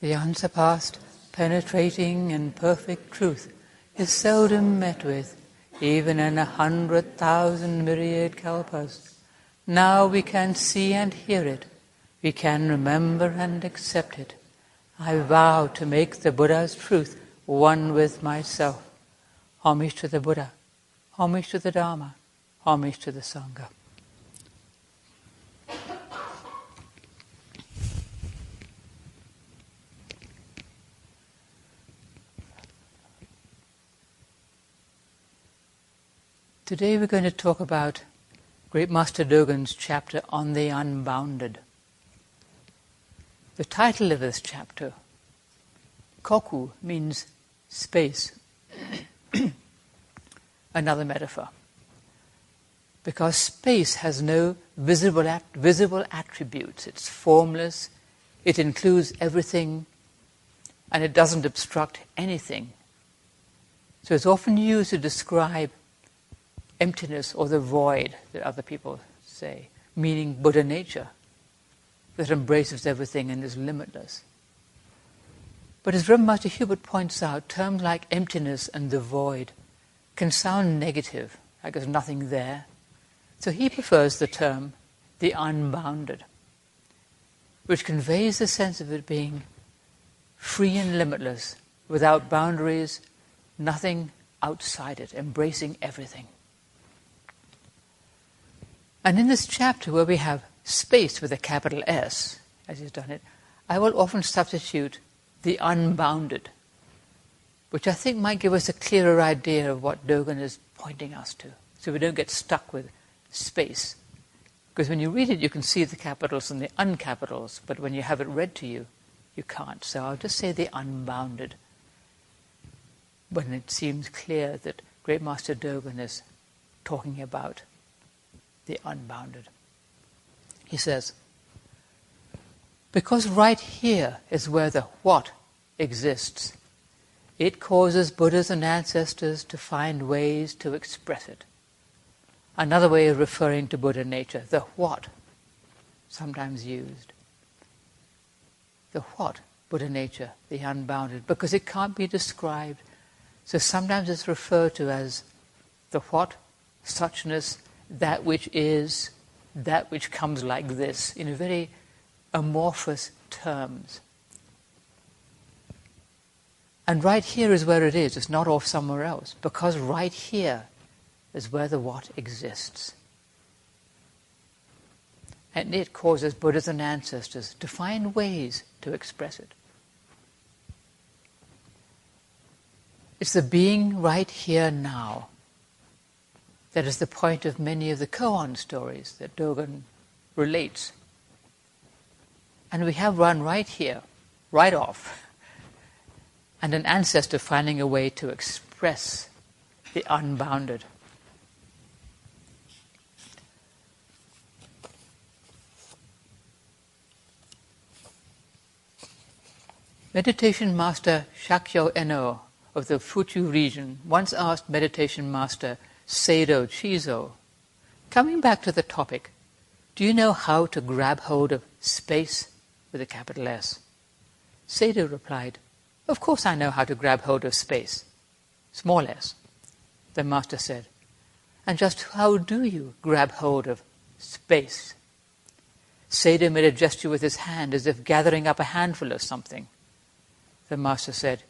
The unsurpassed, penetrating and perfect truth is seldom met with, even in 100,000 myriad kalpas. Now we can see and hear it. We can remember and accept it. I vow to make the Buddha's truth one with myself. Homage to the Buddha. Homage to the Dharma. Homage to the Sangha. Today we're going to talk about Great Master Dogen's chapter on the Unbounded. The title of this chapter, Koku, means space. Another metaphor. Because space has no visible attributes. It's formless, it includes everything, and it doesn't obstruct anything. So it's often used to describe emptiness or the void that other people say, meaning Buddha nature that embraces everything and is limitless. But as Reverend Master Hubert points out, terms like emptiness and the void can sound negative, like there's nothing there. So he prefers the term the unbounded, which conveys the sense of it being free and limitless, without boundaries, nothing outside it, embracing everything. And in this chapter where we have space with a capital S, as he's done it, I will often substitute the unbounded, which I think might give us a clearer idea of what Dogen is pointing us to, so we don't get stuck with space. Because when you read it, you can see the capitals and the uncapitals, but when you have it read to you, you can't. So I'll just say the unbounded, when it seems clear that Great Master Dogen is talking about the unbounded. He says, because right here is where the what exists, it causes Buddhas and ancestors to find ways to express it. Another way of referring to Buddha nature, the what, sometimes used. The what, Buddha nature, the unbounded, because it can't be described. So sometimes it's referred to as the what, suchness, that which is, that which comes like this, in very amorphous terms. And right here is where it is. It's not off somewhere else, because right here is where the what exists. And it causes Buddhas and ancestors to find ways to express it. It's the being right here now that is the point of many of the koan stories that Dogen relates. And we have one right here, right off, and an ancestor finding a way to express the unbounded. Meditation master Shakyo Eno of the Fuchu region once asked meditation master Seido Chizo, coming back to the topic, do you know how to grab hold of space with a capital S? Seido replied, of course I know how to grab hold of space, small s. The master said, and just how do you grab hold of space? Seido made a gesture with his hand as if gathering up a handful of something. The master said,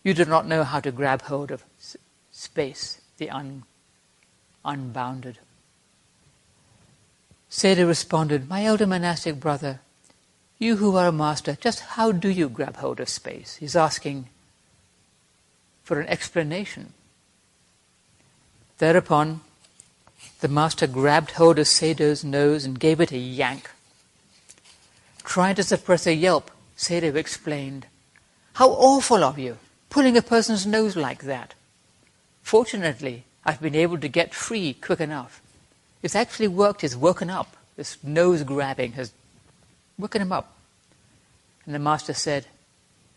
you do not know how to grab hold of space, the unbounded. Seido responded, my elder monastic brother, you who are a master, just how do you grab hold of space? He's asking for an explanation. Thereupon, the master grabbed hold of Seido's nose and gave it a yank. Trying to suppress a yelp, Seido explained, how awful of you, pulling a person's nose like that. Fortunately, I've been able to get free quick enough. It's actually worked, it's woken up. This nose grabbing has woken him up. And the master said,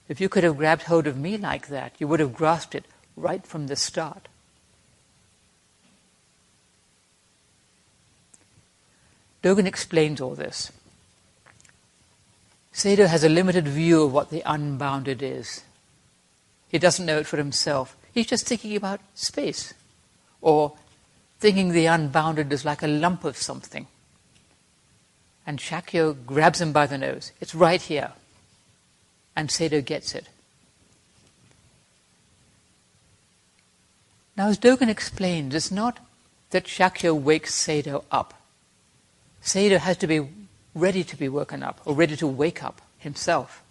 if you could have grabbed hold of me like that, you would have grasped it right from the start. Dogen explains all this. Sayadaw has a limited view of what the unbounded is. He doesn't know it for himself. He's just thinking about space, or thinking the unbounded is like a lump of something. And Shakya grabs him by the nose. It's right here. And Sayadaw gets it. Now, as Dogen explains, it's not that Shakya wakes Sayadaw up. Sayadaw has to be ready to be woken up, or ready to wake up himself.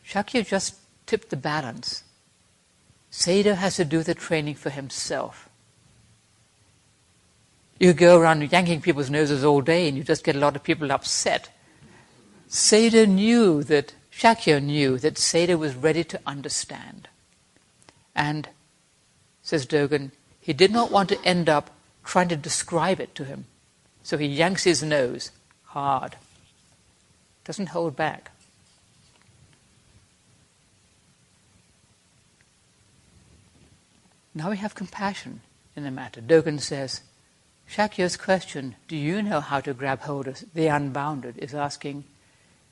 Shakya just tipped the balance. Sayadaw has to do the training for himself. You go around yanking people's noses all day and you just get a lot of people upset. Shakya knew that Sayadaw was ready to understand. And, says Dogen, he did not want to end up trying to describe it to him. So he yanks his nose hard. Doesn't hold back. Now we have compassion in the matter. Dogen says, Shakya's question, do you know how to grab hold of the unbounded, is asking,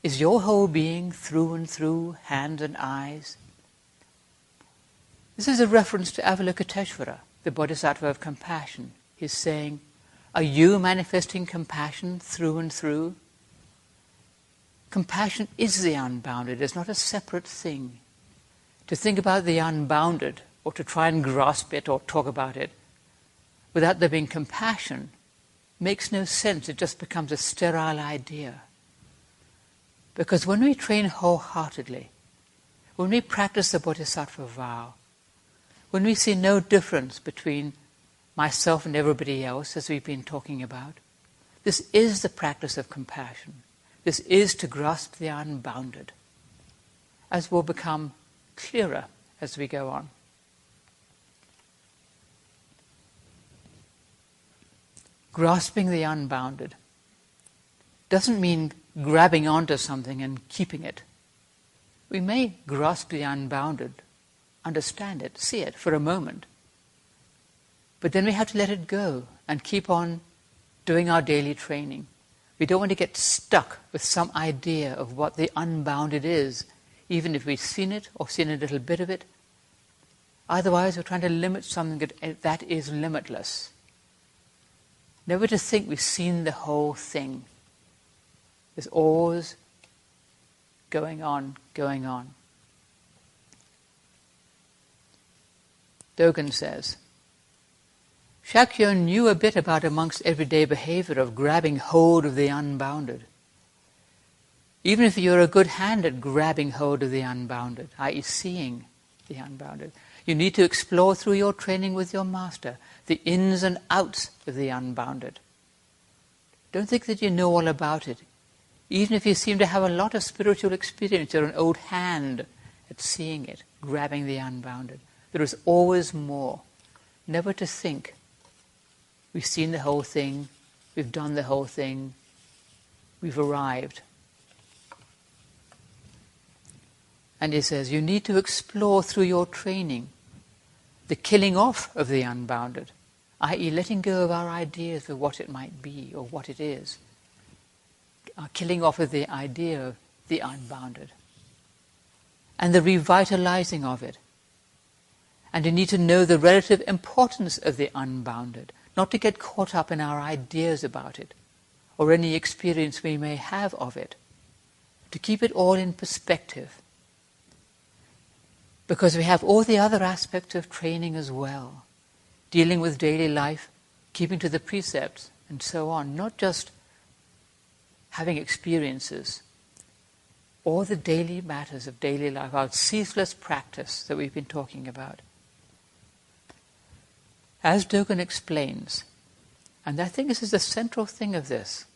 is your whole being through and through hands and eyes? This is a reference to Avalokiteshvara, the bodhisattva of compassion. He's saying, are you manifesting compassion through and through? Compassion is the unbounded. It's not a separate thing. To think about the unbounded, or to try and grasp it or talk about it, without there being compassion, makes no sense. It just becomes a sterile idea. Because when we train wholeheartedly, when we practice the bodhisattva vow, when we see no difference between myself and everybody else, as we've been talking about, this is the practice of compassion. This is to grasp the unbounded, as will become clearer as we go on. Grasping the unbounded doesn't mean grabbing onto something and keeping it. We may grasp the unbounded, understand it, see it for a moment, but then we have to let it go and keep on doing our daily training. We don't want to get stuck with some idea of what the unbounded is, even if we've seen it or seen a little bit of it. Otherwise, we're trying to limit something that is limitless. Never to think we've seen the whole thing. There's always going on. Dogen says, Shakya knew a bit about amongst everyday behavior of grabbing hold of the unbounded. Even if you're a good hand at grabbing hold of the unbounded, i.e. seeing the unbounded, you need to explore through your training with your master the ins and outs of the unbounded. Don't think that you know all about it. Even if you seem to have a lot of spiritual experience, you're an old hand at seeing it, grabbing the unbounded. There is always more. Never to think, we've seen the whole thing, we've done the whole thing, we've arrived. And he says, you need to explore through your training the killing off of the unbounded, i.e. letting go of our ideas of what it might be or what it is. Our killing off of the idea of the unbounded. And the revitalizing of it. And you need to know the relative importance of the unbounded, not to get caught up in our ideas about it, or any experience we may have of it. To keep it all in perspective. Because we have all the other aspects of training as well. Dealing with daily life, keeping to the precepts, and so on. Not just having experiences. All the daily matters of daily life, our ceaseless practice that we've been talking about. As Dogen explains, and I think this is the central thing of this,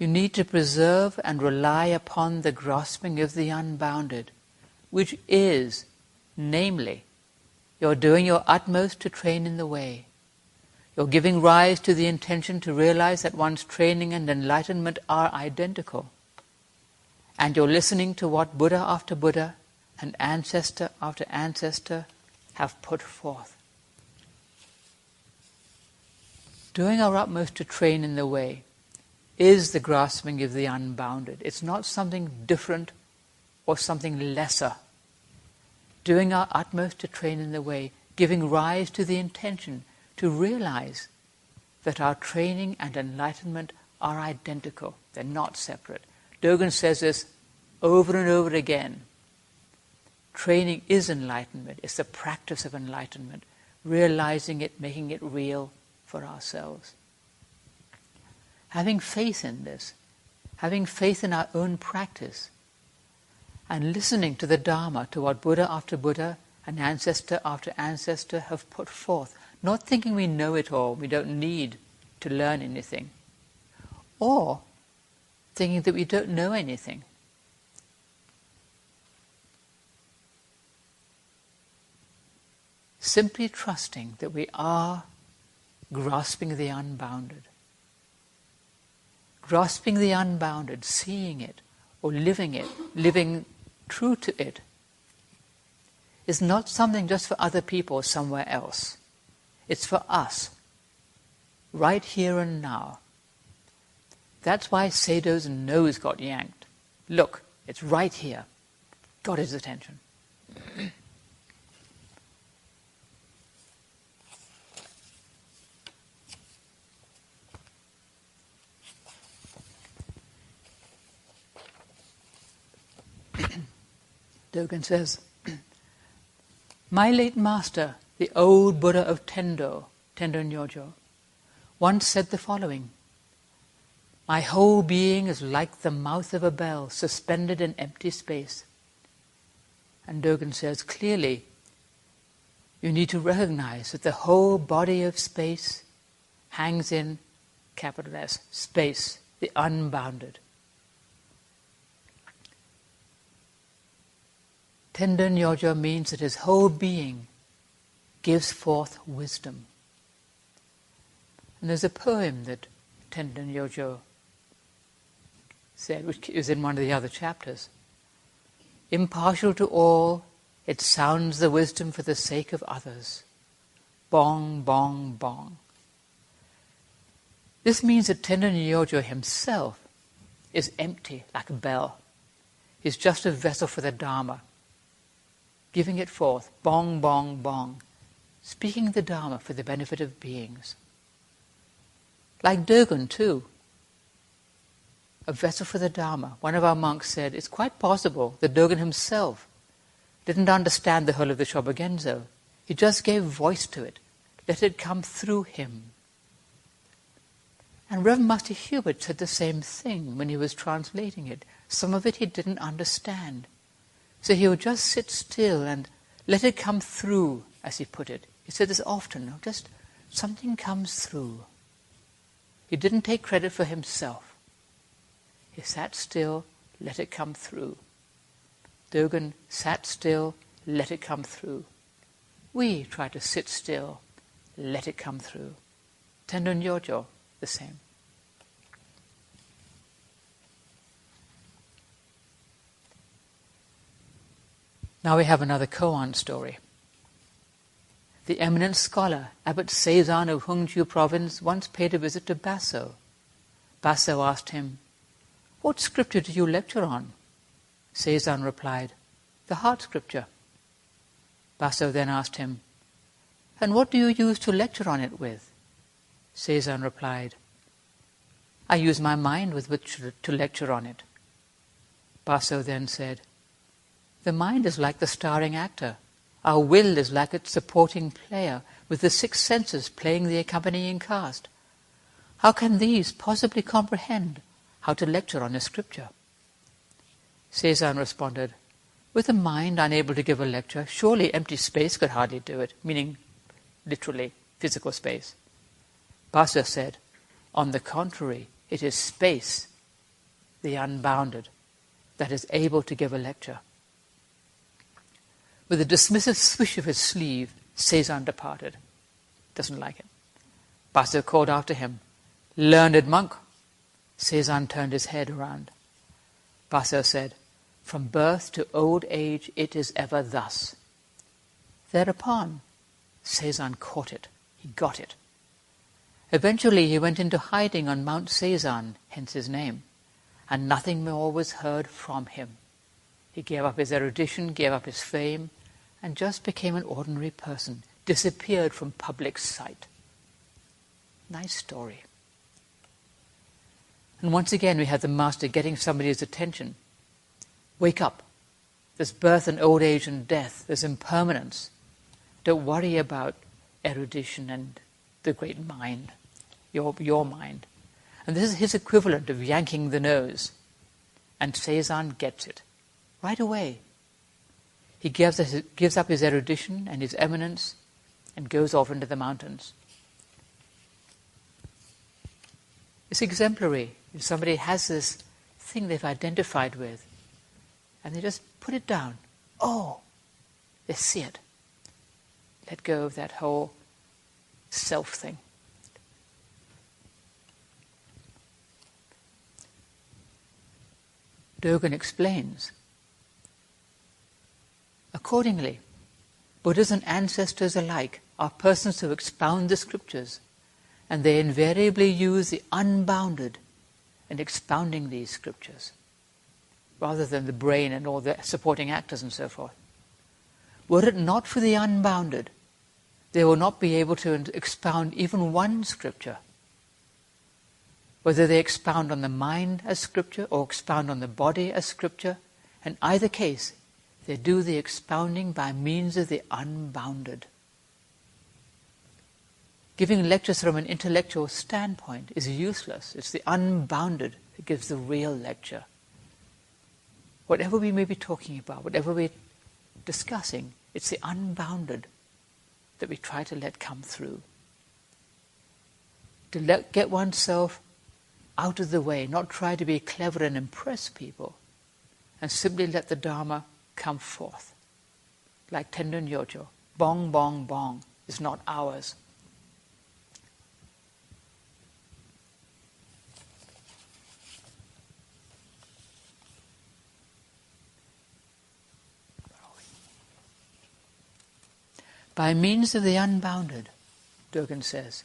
you need to preserve and rely upon the grasping of the unbounded, which is, namely, you're doing your utmost to train in the way. You're giving rise to the intention to realize that one's training and enlightenment are identical. And you're listening to what Buddha after Buddha and ancestor after ancestor have put forth. Doing our utmost to train in the way is the grasping of the unbounded. It's not something different or something lesser. Doing our utmost to train in the way, giving rise to the intention to realize that our training and enlightenment are identical. They're not separate. Dogen says this over and over again. Training is enlightenment. It's the practice of enlightenment, realizing it, making it real for ourselves. Having faith in this, having faith in our own practice, and listening to the Dharma, to what Buddha after Buddha and ancestor after ancestor have put forth, not thinking we know it all, we don't need to learn anything, or thinking that we don't know anything. Simply trusting that we are grasping the unbounded. Grasping the unbounded, seeing it, or living it, living true to it, is not something just for other people somewhere else. It's for us, right here and now. That's why Sayadaw's nose got yanked. Look, it's right here. Got his attention. Dogen says, my late master, the old Buddha of Tendo Nyojo, once said the following: my whole being is like the mouth of a bell suspended in empty space. And Dogen says, clearly, you need to recognize that the whole body of space hangs in, capital S, space, the unbounded. Tendo Nyojo means that his whole being gives forth wisdom. And there's a poem that Tendo Nyojo said, which is in one of the other chapters. Impartial to all, it sounds the wisdom for the sake of others. Bong, bong, bong. This means that Tendo Nyojo himself is empty, like a bell. He's just a vessel for the Dharma, giving it forth, bong, bong, bong, speaking the Dharma for the benefit of beings. Like Dogen too, a vessel for the Dharma. One of our monks said, it's quite possible that Dogen himself didn't understand the whole of the Shobogenzo. He just gave voice to it, let it come through him. And Reverend Master Hubert said the same thing when he was translating it. Some of it he didn't understand. So he would just sit still and let it come through, as he put it. He said this often, just something comes through. He didn't take credit for himself. He sat still, let it come through. Dogen sat still, let it come through. We try to sit still, let it come through. Tendo Nyojo, the same. Now we have another koan story. The eminent scholar, Abbot Seizan of Hungju province, once paid a visit to Basso. Basso asked him, what scripture did you lecture on? Seizan replied, the heart scripture. Basso then asked him, and what do you use to lecture on it with? Seizan replied, I use my mind with which to lecture on it. Basso then said, the mind is like the starring actor. Our will is like its supporting player, with the 6 senses playing the accompanying cast. How can these possibly comprehend how to lecture on a scripture? Seizan responded, with a mind unable to give a lecture, surely empty space could hardly do it, meaning literally physical space. Basso said, on the contrary, it is space, the unbounded, that is able to give a lecture. With a dismissive swish of his sleeve, Seizan departed. Doesn't like it. Basso called after him, learned monk. Seizan turned his head around. Basso said, from birth to old age it is ever thus. Thereupon, Seizan caught it. He got it. Eventually he went into hiding on Mount Seisan, hence his name, and nothing more was heard from him. He gave up his erudition, gave up his fame, and just became an ordinary person, disappeared from public sight. Nice story. And once again we have the master getting somebody's attention. Wake up. There's birth and old age and death. There's impermanence. Don't worry about erudition and the great mind, your mind. And this is his equivalent of yanking the nose. And Seisan gets it. Right away. He gives up his erudition and his eminence and goes off into the mountains. It's exemplary. If somebody has this thing they've identified with, and they just put it down. Oh, they see it. Let go of that whole self thing. Dogen explains, accordingly, Buddhas and ancestors alike are persons who expound the scriptures, and they invariably use the unbounded in expounding these scriptures, rather than the brain and all the supporting actors and so forth. Were it not for the unbounded, they will not be able to expound even one scripture. Whether they expound on the mind as scripture or expound on the body as scripture, in either case, they do the expounding by means of the unbounded. Giving lectures from an intellectual standpoint is useless. It's the unbounded that gives the real lecture. Whatever we may be talking about, whatever we're discussing, it's the unbounded that we try to let come through. To get oneself out of the way, not try to be clever and impress people, and simply let the Dharma come forth. Like Tendon Yojo, bong, bong, bong is not ours. By means of the unbounded, Dogen says,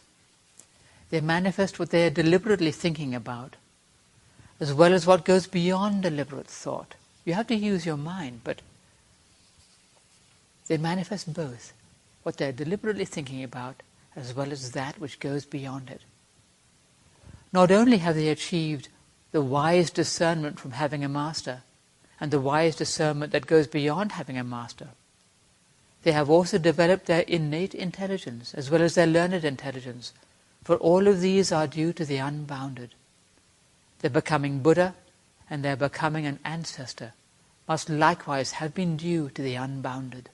they manifest what they are deliberately thinking about, as well as what goes beyond deliberate thought. You have to use your mind, but they manifest both, what they are deliberately thinking about, as well as that which goes beyond it. Not only have they achieved the wise discernment from having a master, and the wise discernment that goes beyond having a master, they have also developed their innate intelligence as well as their learned intelligence, for all of these are due to the unbounded. Their becoming Buddha and their becoming an ancestor must likewise have been due to the unbounded.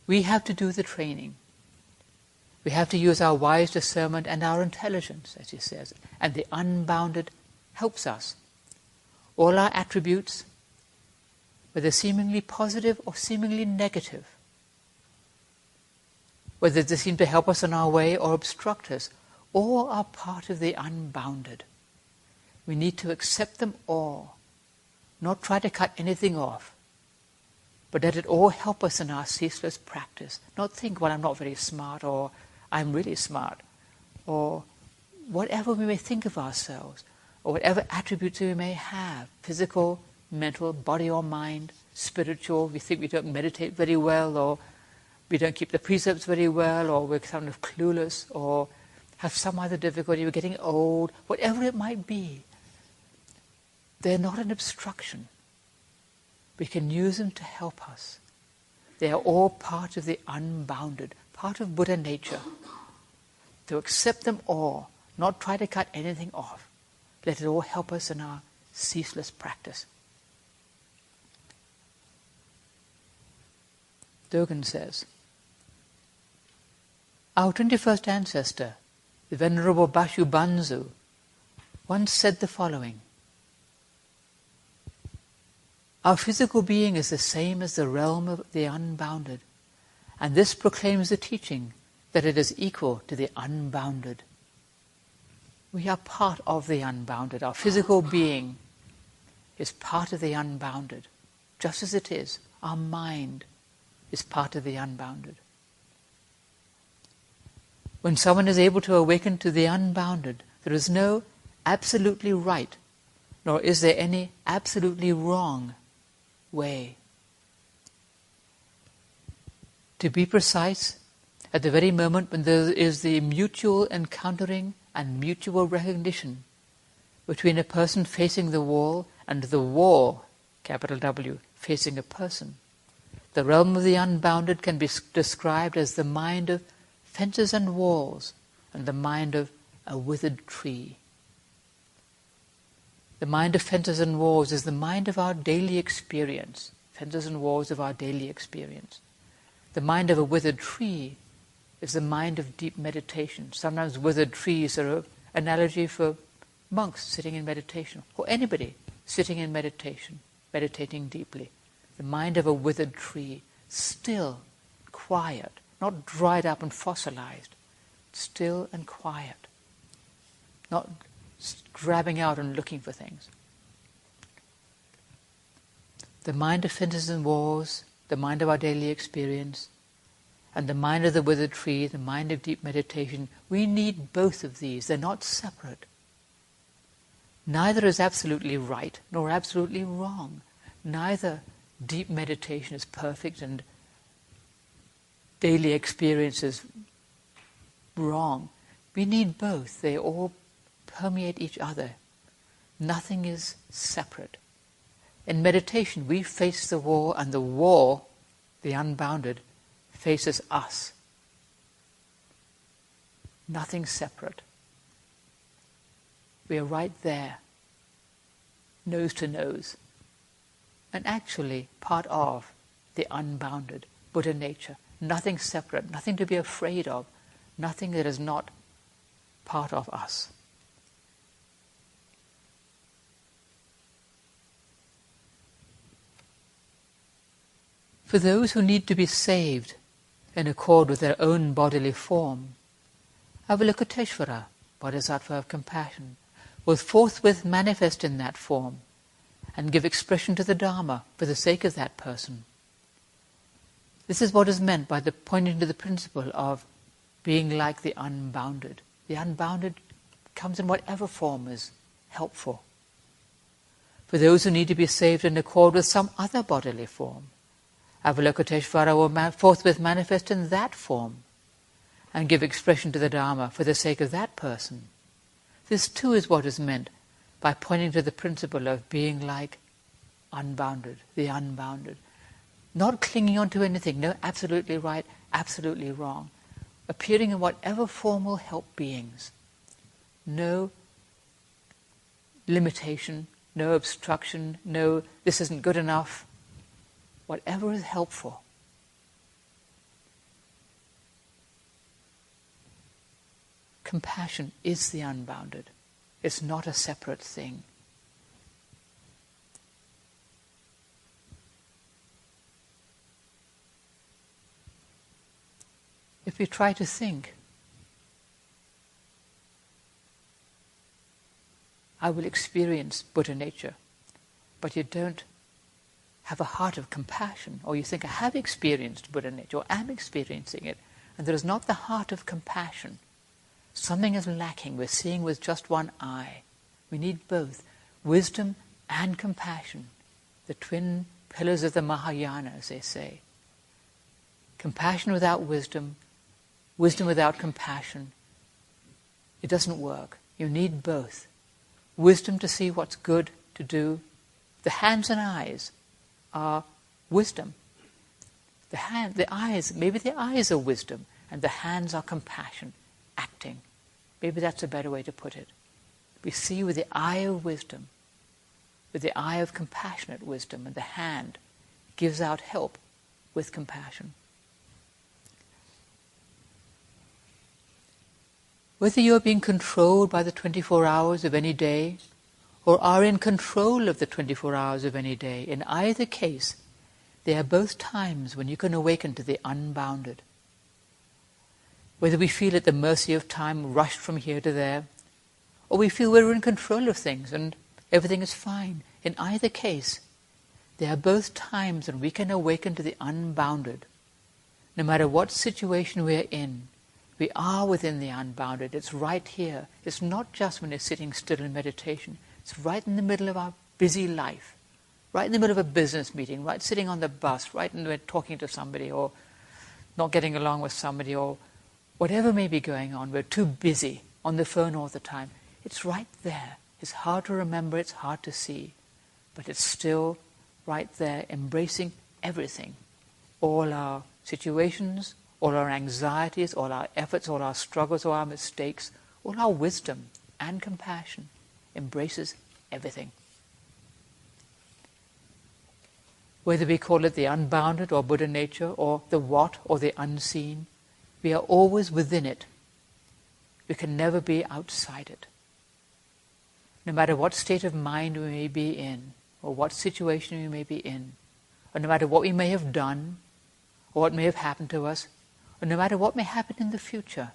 We have to do the training. We have to use our wise discernment and our intelligence, as he says, and the unbounded helps us. All our attributes, whether seemingly positive or seemingly negative, whether they seem to help us on our way or obstruct us, all are part of the unbounded. We need to accept them all, not try to cut anything off, but let it all help us in our ceaseless practice. Not think, well, I'm not very smart, or I'm really smart, or whatever we may think of ourselves, or whatever attributes we may have, physical, mental, body or mind, spiritual. We think we don't meditate very well, or we don't keep the precepts very well, or we're kind of clueless, or have some other difficulty, we're getting old, whatever it might be. They're not an obstruction. We can use them to help us. They are all part of the unbounded, part of Buddha nature. To accept them all, not try to cut anything off. Let it all help us in our ceaseless practice. Dogen says, our 21st ancestor, the Venerable Bashu Banzu, once said the following: our physical being is the same as the realm of the unbounded, and this proclaims the teaching that it is equal to the unbounded. We are part of the unbounded. Our physical being is part of the unbounded, just as it is. Our mind is part of the unbounded. When someone is able to awaken to the unbounded, there is no absolutely right, nor is there any absolutely wrong way. To be precise, at the very moment when there is the mutual encountering and mutual recognition between a person facing the wall and the wall, capital W, facing a person, the realm of the unbounded can be described as the mind of fences and walls and the mind of a withered tree. The mind of fences and walls is the mind of our daily experience, fences and walls of our daily experience. The mind of a withered tree is the mind of deep meditation. Sometimes withered trees are an analogy for monks sitting in meditation, or anybody sitting in meditation, meditating deeply. The mind of a withered tree, still, quiet, not dried up and fossilized, still and quiet, not grabbing out and looking for things. The mind of fences and walls, the mind of our daily experience, and the mind of the withered tree, the mind of deep meditation, we need both of these. They're not separate. Neither is absolutely right nor absolutely wrong. Neither deep meditation is perfect and daily experience is wrong. We need both. They all permeate each other. Nothing is separate. In meditation, we face the wall, and the wall, the unbounded, faces us. Nothing separate. We are right there, nose to nose, and actually part of the unbounded Buddha nature. Nothing separate, nothing to be afraid of, nothing that is not part of us. For those who need to be saved in accord with their own bodily form, Avalokiteshvara, Bodhisattva of compassion, will forthwith manifest in that form and give expression to the Dharma for the sake of that person. This is what is meant by the pointing to the principle of being like the unbounded. The unbounded comes in whatever form is helpful. For those who need to be saved in accord with some other bodily form, Avalokiteshvara will forthwith manifest in that form and give expression to the Dharma for the sake of that person. This too is what is meant by pointing to the principle of being like unbounded, the unbounded. Not clinging on to anything, no absolutely right, absolutely wrong. Appearing in whatever form will help beings. No limitation, no obstruction, no this isn't good enough. Whatever is helpful. Compassion is the unbounded. It's not a separate thing. If we try to think, I will experience Buddha nature, but you don't have a heart of compassion, or you think, I have experienced Buddha nature, or am experiencing it, and there is not the heart of compassion. Something is lacking. We're seeing with just one eye. We need both, wisdom and compassion, the twin pillars of the Mahayana, as they say. Compassion without wisdom, wisdom without compassion, it doesn't work. You need both. Wisdom to see what's good to do. The hands and eyes are wisdom. The eyes, maybe the eyes are wisdom, and the hands are compassion, acting. Maybe that's a better way to put it. We see with the eye of wisdom, with the eye of compassionate wisdom, and the hand gives out help with compassion. Whether you are being controlled by the 24 hours of any day, or are in control of the 24 hours of any day, in either case, they are both times when you can awaken to the unbounded. Whether we feel at the mercy of time, rushed from here to there, or we feel we're in control of things and everything is fine, in either case, they are both times when we can awaken to the unbounded. No matter what situation we are in, We are within the unbounded. It's right here. It's not just when you're sitting still in meditation. It's right in the middle of our busy life, right in the middle of a business meeting, right sitting on the bus, right when we're talking to somebody or not getting along with somebody or whatever may be going on. We're too busy on the phone all the time. It's right there. It's hard to remember, it's hard to see, but it's still right there, embracing everything. All our situations, all our anxieties, all our efforts, all our struggles, all our mistakes, all our wisdom and compassion, embraces everything. Whether we call it the unbounded or Buddha nature or the what or the unseen, we are always within it. We can never be outside it. No matter what state of mind we may be in, or what situation we may be in, or no matter what we may have done, or what may have happened to us, or no matter what may happen in the future,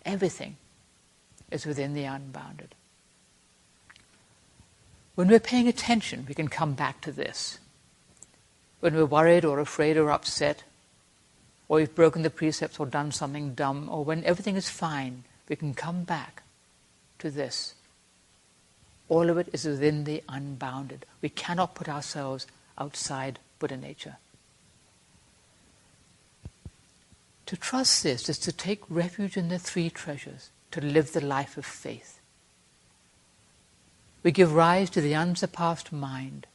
everything is within the unbounded. When we're paying attention, we can come back to this. When we're worried or afraid or upset, or we've broken the precepts or done something dumb, or when everything is fine, we can come back to this. All of it is within the unbounded. We cannot put ourselves outside Buddha nature. To trust this is to take refuge in the three treasures, to live the life of faith. We give rise to the unsurpassed mind,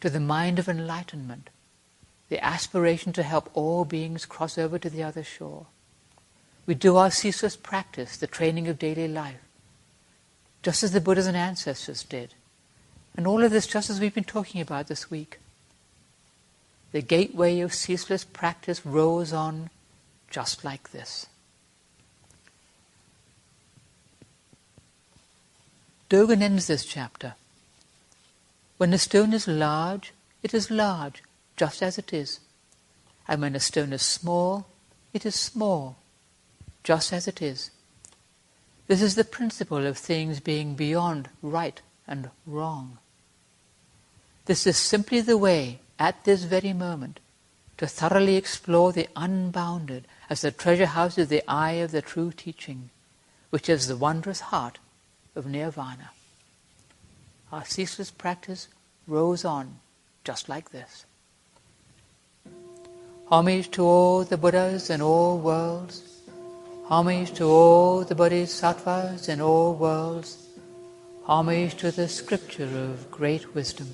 to the mind of enlightenment, the aspiration to help all beings cross over to the other shore. We do our ceaseless practice, the training of daily life, just as the Buddhas and ancestors did. And all of this just as we've been talking about this week. The gateway of ceaseless practice rolls on just like this. Dogen ends this chapter. When a stone is large, it is large, just as it is. And when a stone is small, it is small, just as it is. This is the principle of things being beyond right and wrong. This is simply the way, at this very moment, to thoroughly explore the unbounded as the treasure house of the eye of the true teaching, which is the wondrous heart of nirvana. Our ceaseless practice rolls on just like this. Homage to all the Buddhas in all worlds. Homage to all the Bodhisattvas in all worlds. Homage to the scripture of great wisdom.